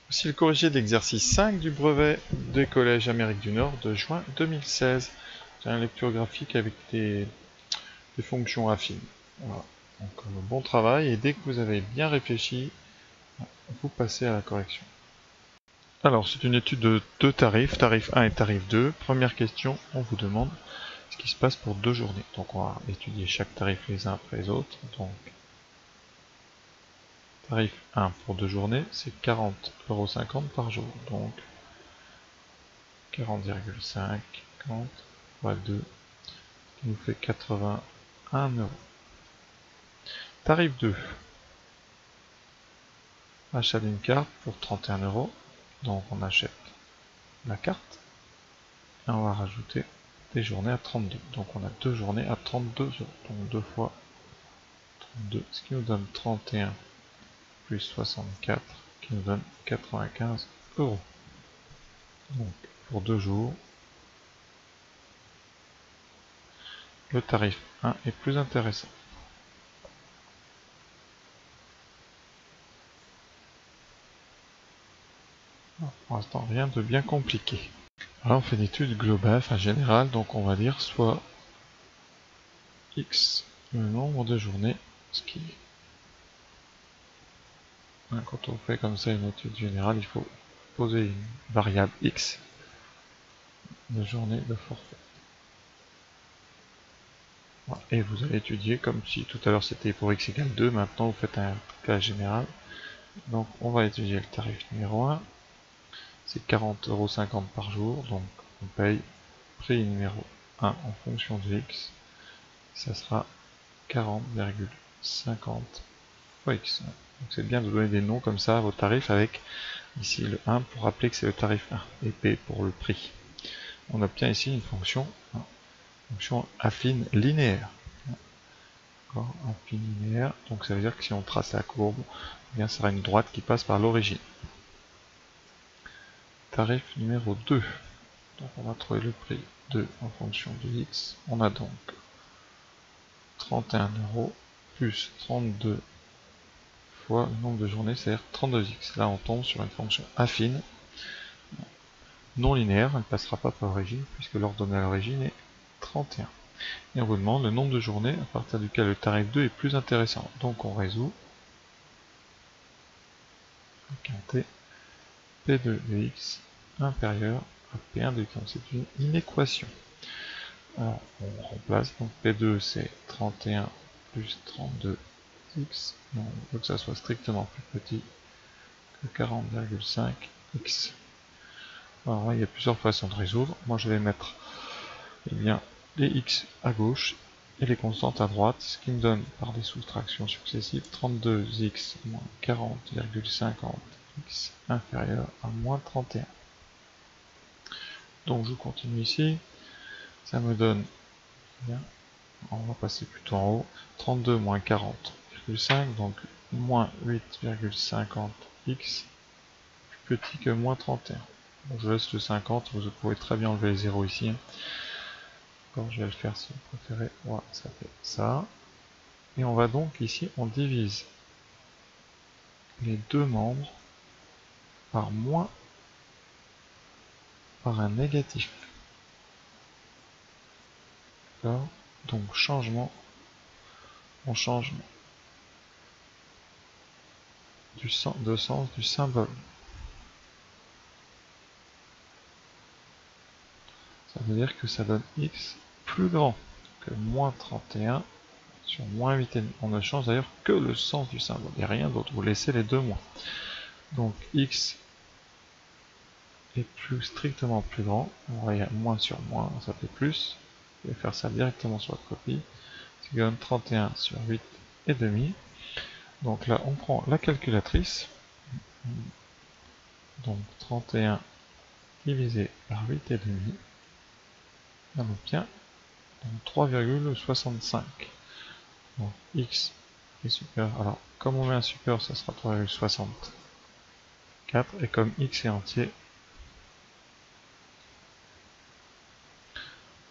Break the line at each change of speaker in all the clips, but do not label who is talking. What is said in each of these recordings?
Voici le corrigé d'exercice 5 du brevet des collèges Amérique du Nord de juin 2016. C'est une lecture graphique avec des fonctions affines. Voilà. Donc bon travail, et dès que vous avez bien réfléchi, vous passez à la correction. Alors c'est une étude de deux tarifs, tarif 1 et tarif 2. Première question, on vous demande ce qui se passe pour 2 journées. Donc on va étudier chaque tarif les uns après les autres. Donc tarif 1 pour 2 journées, c'est 40,50 € par jour. Donc 40,5 fois 2, qui nous fait 81 €. Tarif 2. Achat d'une carte pour 31 €. Donc on achète la carte. Et on va rajouter des journées à 32. Donc on a 2 journées à 32 €. Donc 2 fois 32, ce qui nous donne 31 plus 64, qui nous donne 95 €. Donc pour 2 jours, le tarif 1 est plus intéressant. Pour l'instant, rien de bien compliqué. Alors on fait une étude globale, enfin générale, donc on va dire soit x le nombre de journées, ce qui quand on fait comme ça une étude générale, il faut poser une variable x de journée de forfait. Voilà. Et vous allez étudier comme si tout à l'heure c'était pour x égale 2, maintenant vous faites un cas général. Donc on va étudier le tarif numéro 1, c'est 40,50 € par jour, donc on paye prix numéro 1 en fonction de x, ça sera 40,50 fois x. Donc c'est bien de donner des noms comme ça à vos tarifs avec ici le 1 pour rappeler que c'est le tarif 1 et P pour le prix. On obtient ici une fonction affine linéaire. Affine linéaire, donc ça veut dire que si on trace la courbe, eh bien ça sera une droite qui passe par l'origine. Tarif numéro 2. Donc on va trouver le prix 2 en fonction de x. On a donc 31 € plus 32 fois le nombre de journées, c'est-à-dire 32x. Là on tombe sur une fonction affine, non linéaire, elle ne passera pas par l'origine, puisque l'ordonnée à l'origine est 31. Et on vous demande le nombre de journées à partir duquel le tarif 2 est plus intéressant. Donc on résout. T P2 de x inférieur à P1 de x. C'est une inéquation. Alors on remplace, donc P2 c'est 31 plus 32x. On veut que ça soit strictement plus petit que 40,5x. Alors là, il y a plusieurs façons de résoudre. Moi je vais mettre bien, les x à gauche et les constantes à droite, ce qui me donne par des soustractions successives 32x moins 40,50x inférieur à moins 31. Donc je continue ici, ça me donne, bien, on va passer plutôt en haut, 32 moins 40,5, donc moins 8,50x plus petit que moins 31. Donc je laisse le 50, vous pouvez très bien enlever les 0 ici. Quand je vais le faire si vous préférez, voilà, ça fait ça. Et on va donc ici, on divise les deux membres par moins par un négatif. D'accord? Donc changement, on change de sens du symbole. Ça veut dire que ça donne x plus grand que moins 31 sur moins 8,5. On ne change d'ailleurs que le sens du symbole et rien d'autre. Vous laissez les deux moins. Donc x est strictement plus grand. On voit moins sur moins, ça fait plus. Je vais faire ça directement sur la copie. Ce qui donne 31 sur 8,5. Donc là, on prend la calculatrice. Donc 31 divisé par 8,5. On obtient 3,65. Donc x est supérieur. Alors, comme on met un supérieur, ça sera 3,64. Et comme x est entier,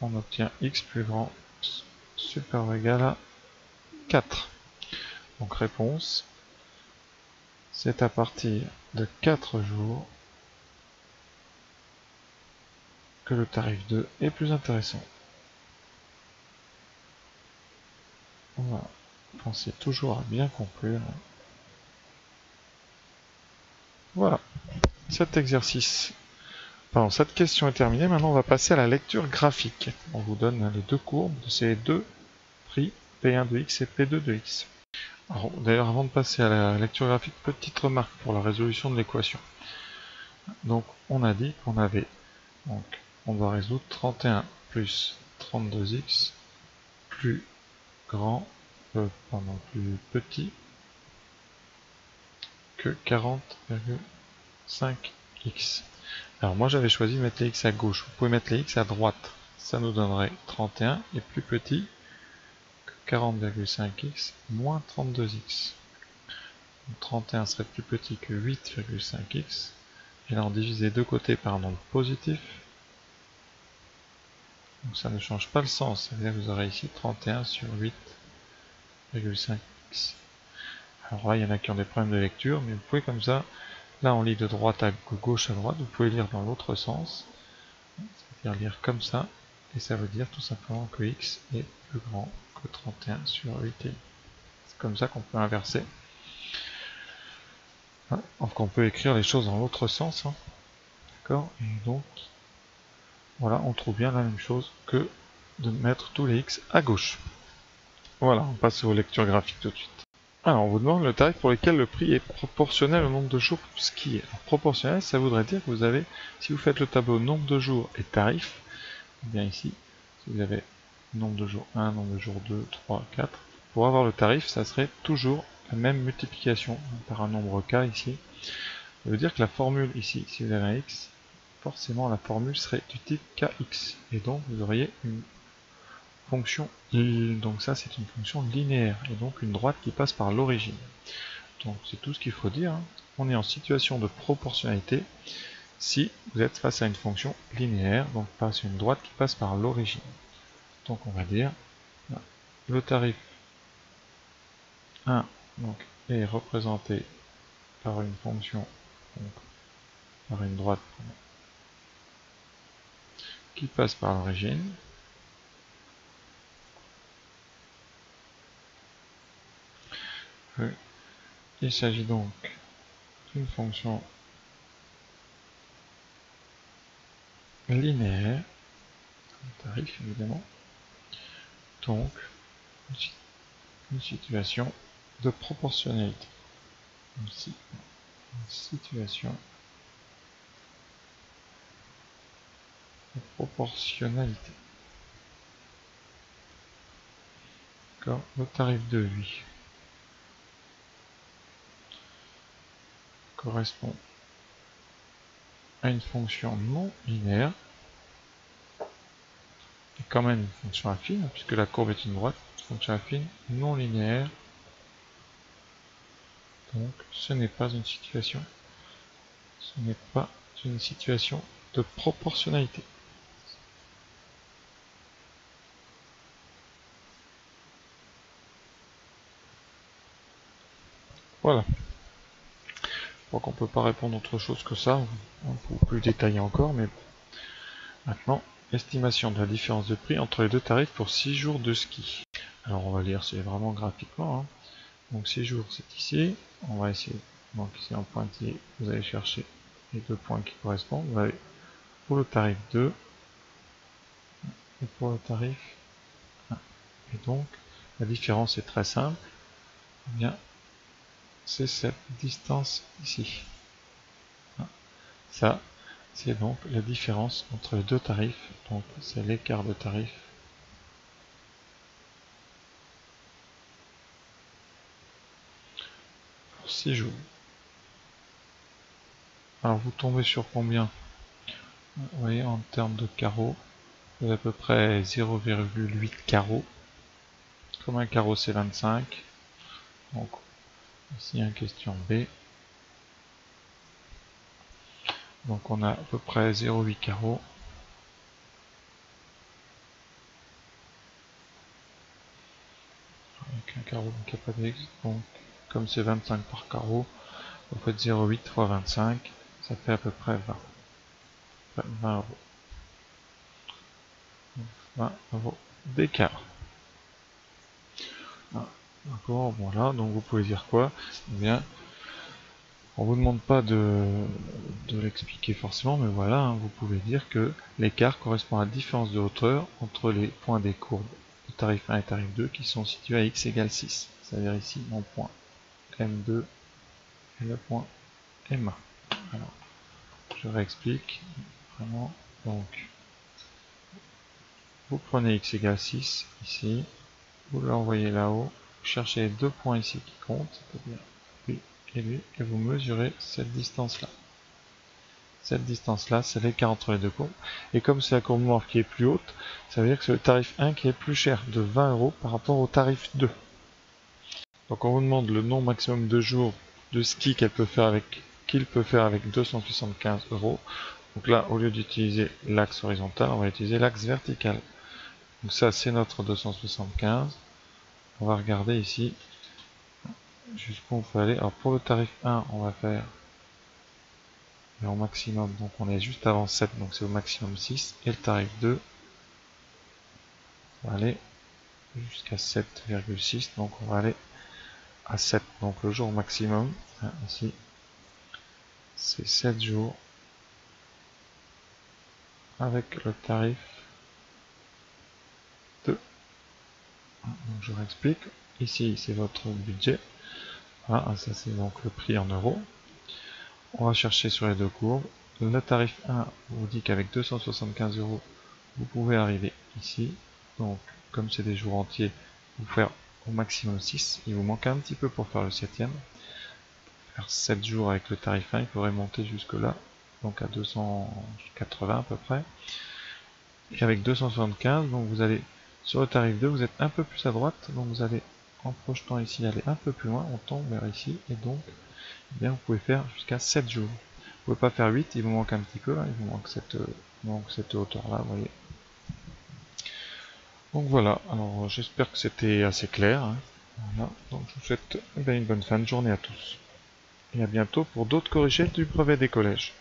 on obtient x plus grand supérieur ou égal à 4. Donc réponse, c'est à partir de 4 jours que le tarif 2 est plus intéressant. On va penser toujours à bien conclure. Voilà, cet exercice, pardon, cette question est terminée. Maintenant, on va passer à la lecture graphique. On vous donne les deux courbes de ces deux prix, P1 de x et P2 de x. D'ailleurs, avant de passer à la lecture graphique, petite remarque pour la résolution de l'équation. Donc, on a dit qu'on avait, donc, on doit résoudre 31 plus 32x plus grand, plus petit que 40,5x. Alors moi j'avais choisi de mettre les x à gauche, vous pouvez mettre les x à droite. Ça nous donnerait 31 et plus petit que 40,5x moins 32x. 31 serait plus petit que 8,5x. Et là on divise les deux côtés par un nombre positif. Donc ça ne change pas le sens, c'est-à-dire que vous aurez ici 31 sur 8,5x. Alors là il y en a qui ont des problèmes de lecture, mais vous pouvez comme ça, là on lit de droite à gauche à droite, vous pouvez lire dans l'autre sens, c'est-à-dire lire comme ça, et ça veut dire tout simplement que x est plus grand que 31 sur 8. C'est comme ça qu'on peut inverser. Donc on peut écrire les choses dans l'autre sens, hein. D'accord. Et donc, voilà, on trouve bien la même chose que de mettre tous les x à gauche. Voilà, on passe aux lectures graphiques tout de suite. Alors, on vous demande le tarif pour lequel le prix est proportionnel au nombre de jours skiés. Alors, proportionnel, ça voudrait dire que vous avez, si vous faites le tableau nombre de jours et tarif, bien ici, si vous avez nombre de jours 1, nombre de jours 2, 3, 4, pour avoir le tarif, ça serait toujours la même multiplication par un nombre k ici. Ça veut dire que la formule ici, si vous avez un x, forcément la formule serait du type kx. Et donc vous auriez une fonction, donc ça c'est une fonction linéaire, et donc une droite qui passe par l'origine. Donc c'est tout ce qu'il faut dire, hein. On est en situation de proportionnalité si vous êtes face à une fonction linéaire, donc face à une droite qui passe par l'origine. Donc on va dire, le tarif 1 donc, est représenté par une fonction, donc, par une droite qui passe par l'origine. Il s'agit donc d'une fonction linéaire, tarif évidemment, donc une situation de proportionnalité. Une situation de proportionnalité. D'accord. Le tarif de lui correspond à une fonction non linéaire, et quand même une fonction affine, puisque la courbe est une droite, fonction affine non linéaire. Donc ce n'est pas une situation, de proportionnalité. Voilà. Je crois qu'on ne peut pas répondre autre chose que ça, on peut plus détailler encore, mais maintenant, estimation de la différence de prix entre les deux tarifs pour 6 jours de ski. Alors on va lire, c'est vraiment graphiquement, hein. Donc 6 jours c'est ici, on va essayer, donc ici en pointillé, vous allez chercher les deux points qui correspondent, vous avez pour le tarif 2 et pour le tarif 1. Et donc la différence est très simple, eh bien c'est cette distance ici. Ça, c'est donc la différence entre les deux tarifs, donc c'est l'écart de tarif pour 6 jours. Alors vous tombez sur combien? Vous voyez, en termes de carreaux, vous avez à peu près 0,8 carreaux. Comme un carreau c'est 25, donc ici une question B. Donc on a à peu près 0,8 carreaux. Avec un carreau, donc il n'y a pas d'X. Donc comme c'est 25 par carreau, Vous faites 0,8 fois 25, ça fait à peu près 20. 20 euros. 20 euros d'écart. D'accord, voilà, donc vous pouvez dire quoi? Eh bien, on vous demande pas de l'expliquer forcément, mais voilà, hein, vous pouvez dire que l'écart correspond à la différence de hauteur entre les points des courbes de tarif 1 et tarif 2 qui sont situés à x égale 6. C'est-à-dire ici mon point M2 et le point M1. Alors, je réexplique vraiment. Donc, vous prenez x égale 6 ici, vous l'envoyez là-haut, vous cherchez les deux points ici qui comptent, c'est-à-dire lui et lui, et vous mesurez cette distance-là. Cette distance-là, c'est l'écart entre les deux courbes. Et comme c'est la courbe noire qui est plus haute, ça veut dire que c'est le tarif 1 qui est plus cher, de 20 euros par rapport au tarif 2. Donc on vous demande le nombre maximum de jours de ski qu'il peut faire avec 275 euros. Donc là, au lieu d'utiliser l'axe horizontal, on va utiliser l'axe vertical. Donc ça, c'est notre 275. On va regarder ici jusqu'où on peut aller. Alors pour le tarif 1, on va faire au maximum, donc on est juste avant 7, donc c'est au maximum 6. Et le tarif 2, on va aller jusqu'à 7,6, donc on va aller à 7. Donc le jour maximum, hein, ici, c'est 7 jours avec le tarif 2. Donc je réexplique. Ici, c'est votre budget. Voilà, ça c'est donc le prix en euros. On va chercher sur les deux courbes. Le tarif 1 vous dit qu'avec 275 euros, vous pouvez arriver ici. Donc, comme c'est des jours entiers, vous faire au maximum 6. Il vous manque un petit peu pour faire le 7e. Faire 7 jours avec le tarif 1, il faudrait monter jusque là. Donc à 280 à peu près. Et avec 275, donc vous allez sur le tarif 2, vous êtes un peu plus à droite. Donc vous allez, en projetant ici, aller un peu plus loin. On tombe vers ici. Et donc, eh bien, vous pouvez faire jusqu'à 7 jours. Vous pouvez pas faire 8, il vous manque un petit peu, là, il vous manque cette hauteur là, vous voyez. Donc voilà, alors j'espère que c'était assez clair. Hein. Voilà. Donc je vous souhaite une bonne fin de journée à tous. Et à bientôt pour d'autres corrigés du brevet des collèges.